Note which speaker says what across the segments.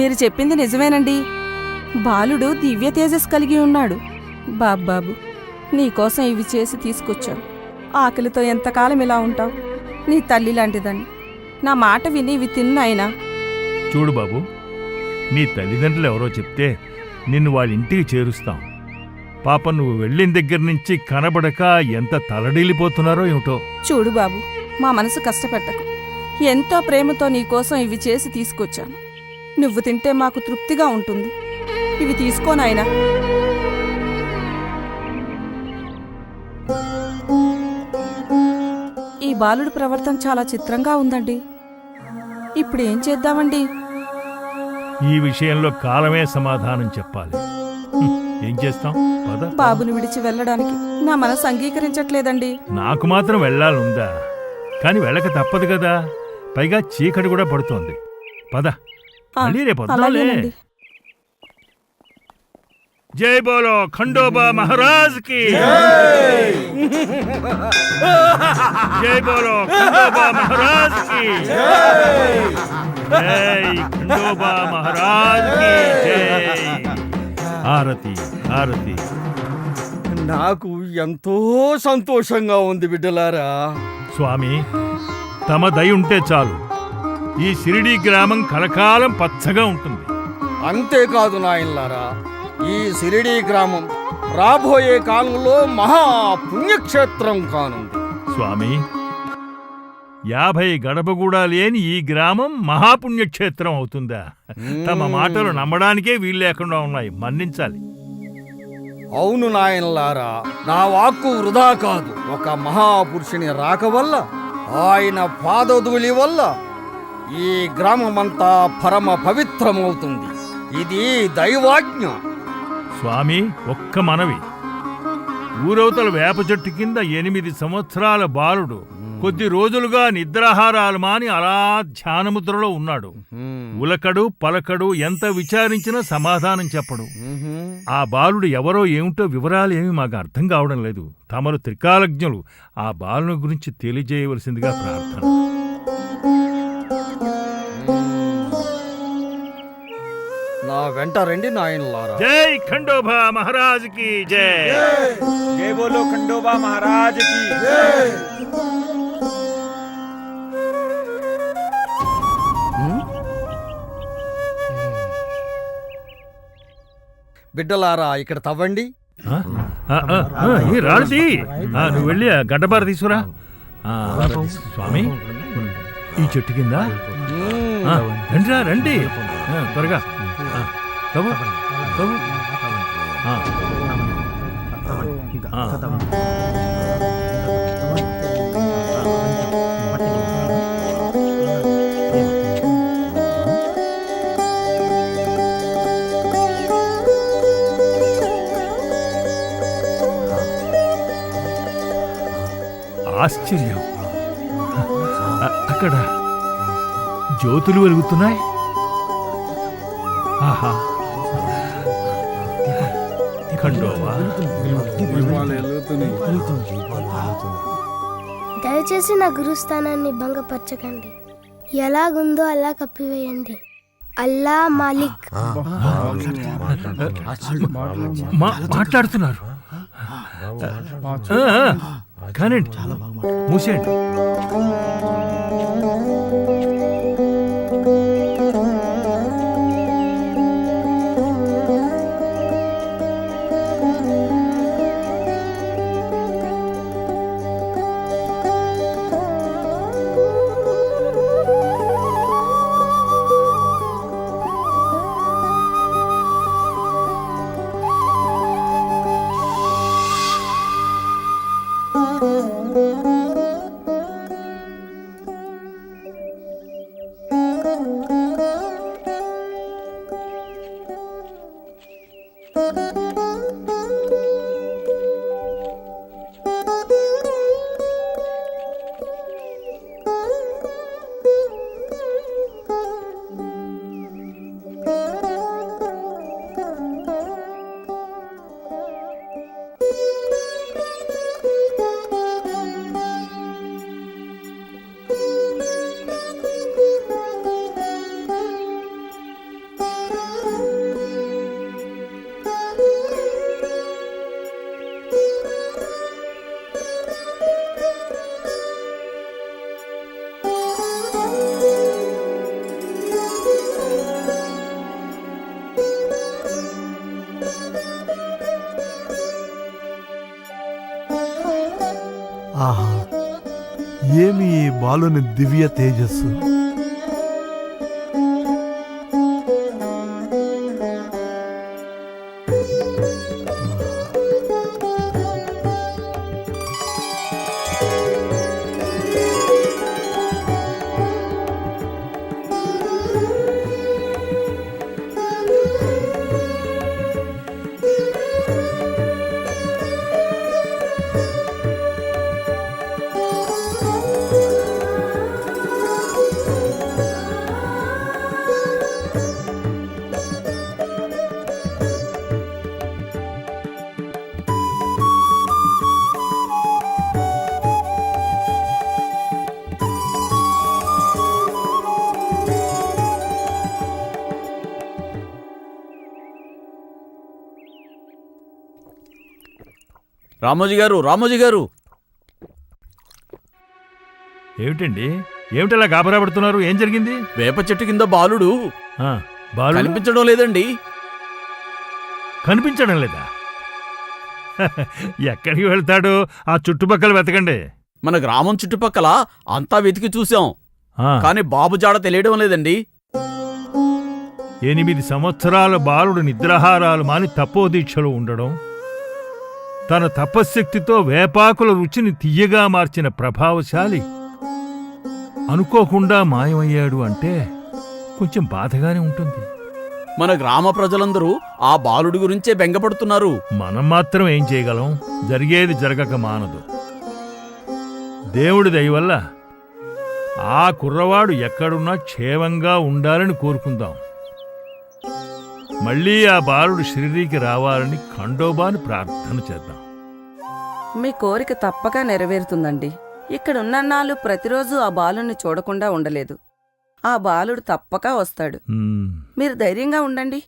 Speaker 1: మీరు చెప్పింది నిజమేనండి. బాలుడు దివ్య తేజస్ కలిగి ఉన్నాడు. బాబాబు, నీకోసం ఇవి చేసి తీసుకొచ్చాను. ఆకలితో ఎంతకాలం ఇలా ఉంటావు? నీ తల్లి లాంటిదాన్ని. నా మాట విని ఇవి తిన్నాయినా.
Speaker 2: చూడు బాబు, నీ తల్లిదండ్రులు ఎవరో చెప్తే నిన్ను వాళ్ళ ఇంటికి చేరుస్తాం. పాప, నువ్వు వెళ్ళిన దగ్గర నుంచి కనబడక ఎంత తలడిల్లిపోతున్నారో ఏమిటో.
Speaker 1: చూడు బాబు, మా మనసు కష్టపెట్టకు. ఎంతో ప్రేమతో నీకోసం ఇవి చేసి తీసుకొచ్చాను. నువ్వు తింటే మాకు తృప్తిగా ఉంటుంది. ఇవి తీసుకోనాయనా. ఈ బాలుడి ప్రవర్తన చాలా చిత్రంగా ఉందండి. ఇప్పుడు ఏం చేద్దామండి?
Speaker 2: ఈ విషయంలో కాలమే సమాధానం చెప్పాలి. ఏం చేస్తాం? పద.
Speaker 1: బాబుని విడిచి వెళ్ళడానికి నా మనసు అంగీకరించట్లేదండి.
Speaker 2: నాకు మాత్రం వెళ్ళాలుందా? కాని వెళ్ళక తప్పదు కదా. పైగా చీకటి కూడా పడుతోంది. పద, మళ్ళీ రేపు వద్దాంలే.
Speaker 1: అలాగేనండి.
Speaker 2: జై బోలో ఖండోబా మహారాజ్ కి జై బోలో ఖండోబా మహారాజ్ కి జై ఖండోబా మహారాజ్ కి జై. హారతి హారతి.
Speaker 3: నాకు ఎంతో సంతోషంగా ఉంది బిడ్డలారా.
Speaker 2: స్వామి, తమ దయ ఉంటే చాలు. ఈ షిరిడీ గ్రామం కలకాలం పచ్చగా ఉంటుంది.
Speaker 3: అంతేకాదు నాయనలారా, ఈ షిరిడీ గ్రామం రాబోయే కాలంలో మహా పుణ్యక్షేత్రం కానుంది.
Speaker 2: స్వామి, 50 గడప కూడా లేని ఈ గ్రామం మహాపుణ్యక్షేత్రం అవుతుందా? తమ మాటలు నమ్మడానికే వీలు లేకుండా ఉన్నాయి. మన్నించాలి.
Speaker 3: అవును నాయనలారా, నా వాక్కు వృధా కాదు. ఒక మహాపురుషుని రాక వల్ల, ఆయన పాదధూళి వల్ల ఈ గ్రామమంతా పరమ పవిత్రమవుతుంది. ఇది దైవాజ్ఞ.
Speaker 2: స్వామి, ఒక్క మనవి. ఊరవతల వేప చెట్టు కింద 8 సంవత్సరాల బాలుడు కొద్ది రోజులుగా నిద్రాహారాలు మాని అలా ధ్యానముద్రలో ఉన్నాడు. ఉలకడు పలకడు, ఎంత విచారించినా సమాధానం చెప్పడు. ఆ బాలుడు ఎవరో ఏమిటో వివరాలు ఏమి మాకు అర్థం కావడం లేదు. తమరు త్రికాలజ్ఞులు, ఆ బాలుని గురించి తెలియజేయవలసిందిగా ప్రార్థన.
Speaker 3: నా వెంట రండి నాయనలారా.
Speaker 2: జై ఖండోబా మహారాజ్ కి జై.
Speaker 4: జై బోలో ఖండోబా మహారాజ్ కి.
Speaker 3: బిడ్డలారా, ఇక్కడ తవ్వండి.
Speaker 2: రాళ్ళది. నువ్వు వెళ్ళి గడ్డబార తీసుకురా. స్వామి, ఈ చెట్టు కింద రండిరా, రండి త్వరగా. ఆశ్చర్యం, అక్కడ జ్యోతులు వెలుగుతున్నాయి. ఆహా, ఖండోబా,
Speaker 5: దయచేసి నా గురుస్థానాన్ని భంగపరచకండి. ఎలాగుందో అలా కప్పివేయండి. అల్లా మాలిక్.
Speaker 2: మాట్లాడుతున్నారు. కానండి, మూసేయండి.
Speaker 6: ఆహా, ఏమి ఈ బాలుని దివ్య తేజస్సు!
Speaker 7: రామోజీ గారు
Speaker 2: ఏమిటండి? ఏమిటలా గాబరా పడుతున్నారు? ఏం జరిగింది?
Speaker 7: వేప చెట్టు కింద బాలుడు
Speaker 2: ఆ, బాలు
Speaker 7: కనిపించడం లేదండి.
Speaker 2: కనిపించడం లేదా? ఎక్కడికి వెళ్తాడు? ఆ చుట్టుపక్కల వెతకండి.
Speaker 7: మన గ్రామం చుట్టుపక్కల అంతా వెతికి చూసాం,
Speaker 2: ఆ,
Speaker 7: కానీ బాబు జాడ తెలియడం లేదండి.
Speaker 2: 8 సంవత్సరాల బాలుడు నిద్రాహారాలు మాని తపోదీక్షలో ఉండడం, తన తపశ్శక్తితో వేపాకుల రుచిని తియ్యగా మార్చిన ప్రభావశాలి అనుకోకుండా మాయమయ్యాడు అంటే కొంచెం బాధగానే ఉంటుంది.
Speaker 7: మన గ్రామ ప్రజలందరూ ఆ బాలుడి గురించే బెంగపడుతున్నారు.
Speaker 2: మనం మాత్రం ఏం చేయగలం? జరిగేది జరగక మానదు. దేవుడి దయ వల్ల ఆ కుర్రవాడు ఎక్కడున్నా క్షేమంగా ఉండాలని కోరుకుందాం. మళ్ళీ ఆ బాలుడు షిరిడీకి రావాలని ఖండోబాని ప్రార్థన చేద్దాం.
Speaker 1: మీ కోరిక తప్పక నెరవేరుతుందండి. ఇక్కడున్నన్నాళ్ళు ప్రతిరోజు ఆ బాలుని చూడకుండా ఉండలేదు. ఆ బాలుడు తప్పక వస్తాడు. మీరు ధైర్యంగా ఉండండి.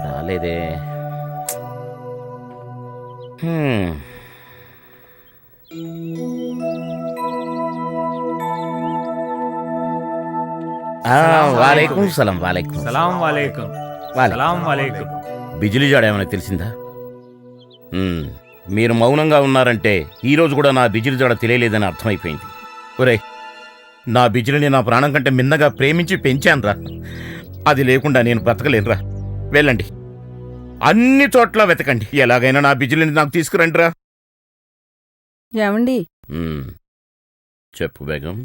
Speaker 8: రాలేదే. వాలేకుం సలాం. వాలేకుం
Speaker 4: సలాం వాలేకుం. సలాం వాలేకుం.
Speaker 8: బిజిలీ జాడ ఏమైనా తెలిసిందా? మీరు మౌనంగా ఉన్నారంటే ఈరోజు కూడా నా బిజిలీ జాడ తెలియలేదని అర్థమైపోయింది. ఒరే, నా బిజిలిని నా ప్రాణం కంటే మిన్నగా ప్రేమించి పెంచానురా. అది లేకుండా నేను బ్రతకలేనురా. వెళ్ళండి, అన్ని చోట్ల వెతకండి. ఎలాగైనా నా బిజిలిని నాకు తీసుకురండిరా.
Speaker 1: ఏమండి?
Speaker 8: చెప్పు బేగం.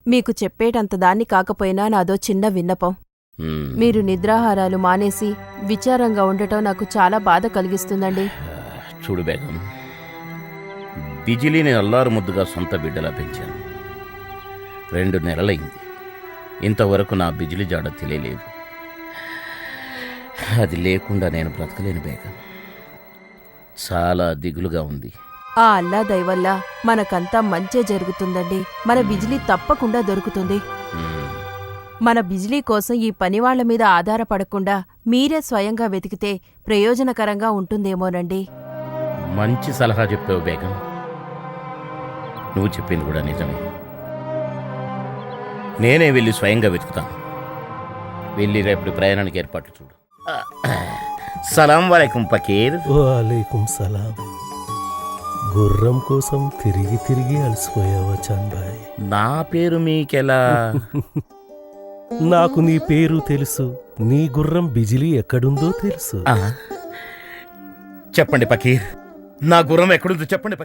Speaker 9: మీకు చెప్పేటంత దాన్ని కాకపోయినా నాదో చిన్న విన్నపం. మీరు నిద్రాహారాలు మానేసి విచారంగా ఉండటం నాకు చాలా బాధ కలిగిస్తుందండి.
Speaker 8: చూడు బేగం, బిజిలీని అల్లారు ముద్దుగా సొంత బిడ్డలా పెంచాను. 2 నెలలైంది. ఇంతవరకు నా బిజిలీ జాడ తెలియలేదు. అది లేకుండా నేను బ్రతకలేను బేగం. చాలా దిగులుగా ఉంది.
Speaker 9: ఆ అల్లా దయవల్ల మనకంతా మంచే జరుగుతుందండి. మన బిజిలీ తప్పకుండా దొరుకుతుంది. మన బిజిలీ కోసం ఈ పనివాళ్ల మీద ఆధారపడకుండా మీరే స్వయంగా వెతికితే ప్రయోజనకరంగా ఉంటుందేమోనండి.
Speaker 8: మంచి సలహా చెప్పావు బేగం. నువ్వు చెప్పింది కూడా నిజమే. నేనే వెళ్ళి స్వయంగా వెతుకుతాను. వెళ్ళి రేపటి ప్రయాణానికి ఏర్పాట్లు చూడు. సలాం వాలేకుం పకీర్.
Speaker 6: వాలేకుం సలాం. గుర్రం కోసం తిరిగి తిరిగి అలసిపోయావా చాంబాయ్?
Speaker 8: నా పేరు మీకెలా?
Speaker 6: నాకు నీ పేరు తెలుసు, నీ గుర్రం బిజిలీ ఎక్కడుందో తెలుసు.
Speaker 8: చెప్పండి పకీర్, నా గుర్రం ఎక్కడుందో చెప్పండి పకీర్.